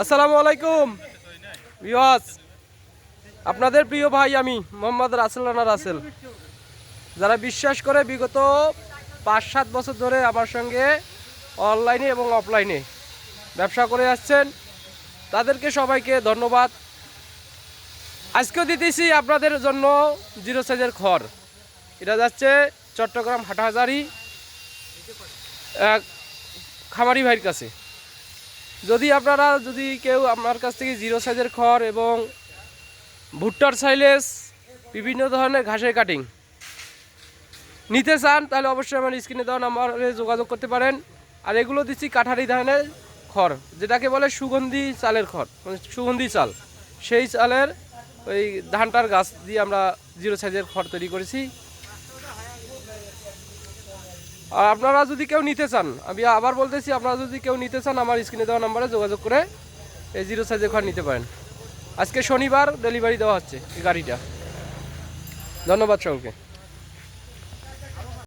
আসসালামু আলাইকুম ভিউয়ার্স, আপনাদের প্রিয় ভাই আমি মোহাম্মদ রাসেল রানা রাসেল। যারা বিশ্বাস করে বিগত ৫-৭ বছর ধরে আমার সঙ্গে অনলাইনে এবং অফলাইনে ব্যবসা করে আসছেন, তাদেরকে সবাইকে ধন্যবাদ। আজকেও দিতেছি আপনাদের জন্য জিরো সাইজের খড়। এটা যাচ্ছে চট্টগ্রাম হাটহাজারি এক খামারি ভাইয়ের কাছে। যদি কেউ আমার কাছ থেকে জিরো সাইজের খড় এবং ভুট্টার সাইলেজ, বিভিন্ন ধরনের ঘাসের কাটিং নিতে চান, তাহলে অবশ্যই আমার স্ক্রিনে দেওয়া নাম্বারে যোগাযোগ করতে পারেন। আর এগুলো দিচ্ছি কাঠারি ধানের খড়, যেটাকে বলে সুগন্ধি চালের খড়, মানে সুগন্ধি চাল। সেই চালের ওই ধানটার গাছ দিয়ে আমরা জিরো সাইজের খড় তৈরি করেছি। আর আপনারা যদি কেউ নিতে চান, আমি আবার বলতেছি, আপনারা যদি কেউ নিতে চান আমার স্ক্রিনে দেওয়া নাম্বারে যোগাযোগ করে এই জিরো সাইজের খড় নিতে পারেন। আজকে শনিবার ডেলিভারি দেওয়া হচ্ছে এই গাড়িটা। ধন্যবাদ সবাইকে।